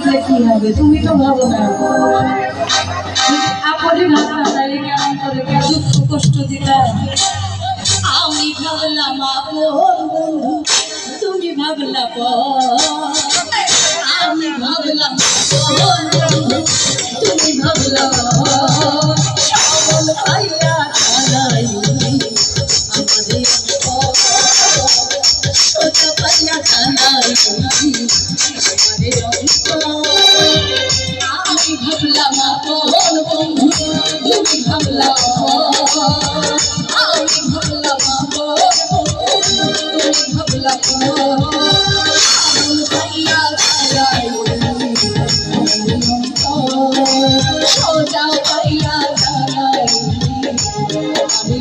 ভাবলে কি হবে, তুমি তো ভাবো না। আপনি ভাবনা তাহলে কেমন করে দুঃখ কষ্ট দিতাম। আমি ভাবলাম আপন বন্ধু, তুমি ভাবলা আমি ভাবলাম বন্ধু, তুমি ভাবলা ভাইয়া চালাই আমাদের সোজা পাইয়া চালাই আমি ভাবলাম আপন বন্ধু, তুমি ভাবলা আমি ভাবলাম আপন বন্ধু, তুমি ভাবলা ভাইয়া চালাই সোজা পাইয়া চালাই আমি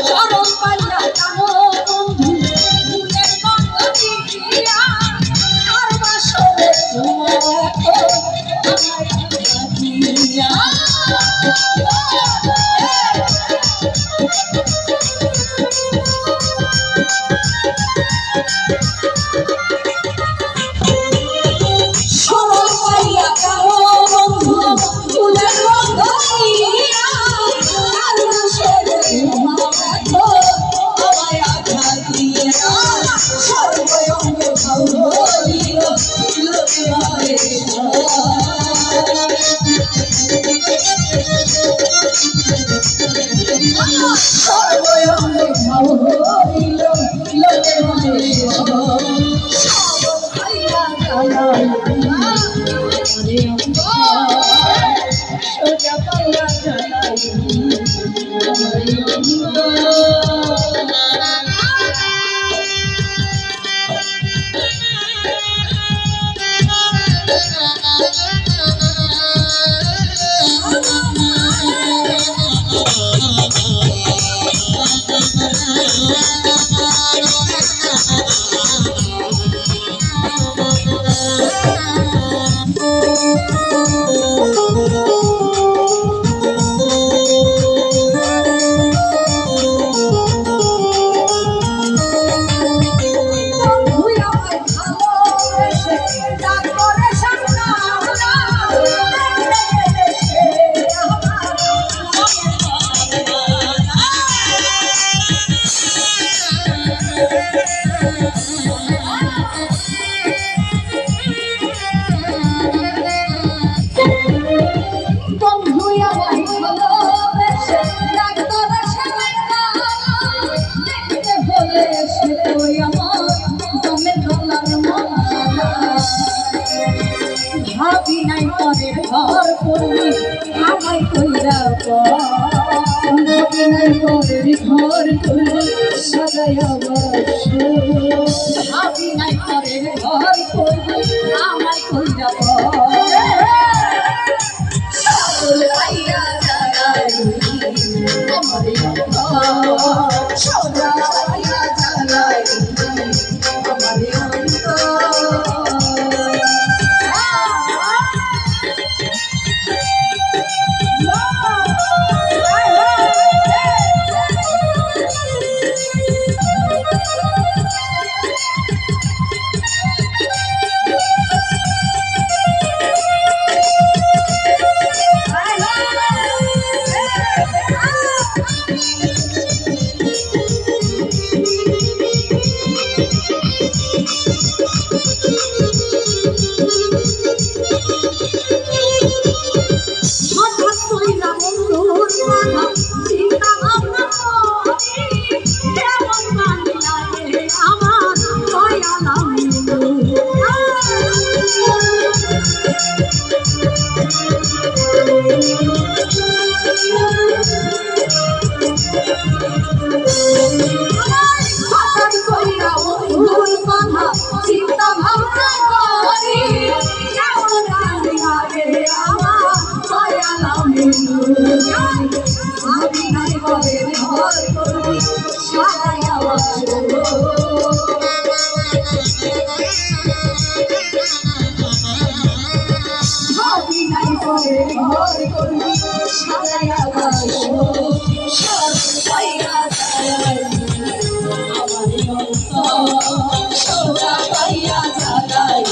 চরম পাইয়া জানো বন্ধু ফুলের গন্ধ দিয়া আর বাসরে ভাবি নাই পরের ঘর করবি আমায় কইরা ভাবি নাই পরের ঘর করবি সাজাইয়া ভাবি নাই পরের ঘর করবি আমায় কইরা পাইয়া যায় সোজা পাইয়া যায়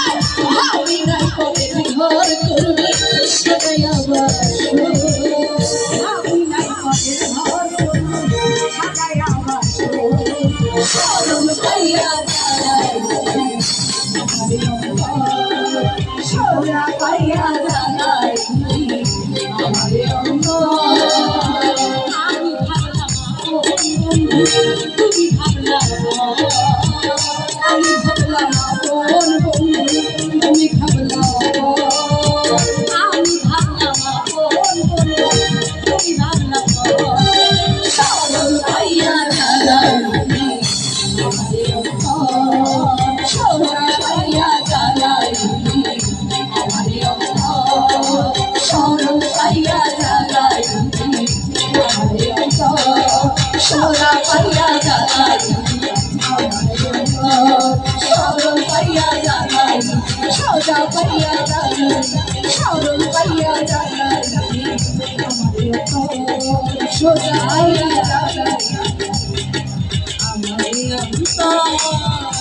আমি নাই কবে ঘর করবি সাজাই আমার আমি নাই কবে ঘর করবি সাজাই আমার সরল পাইয়া যায় সোনা পাইয়া যায় আমারে অঙ্গ আমি ভাবলাম তুমি ভাবলাম আমি ভাবলাম আপন বন্ধু তুমি ভাবলাম আমি ভাবলাম আপন বন্ধু তুমি ভাবলাম সরল পাইয়া যায় আমারে অঙ্গ সোনা পাইয়া যায় আমারে অঙ্গ সরল পাইয়া যায় আমারে অঙ্গ সোনা পাইয়া যায় সরল পাইয়া যায় সোজা পাইয়া যায় সরল পাইয়া যায় আমারে সোজা পাইয়া যায় আমারে অন্তর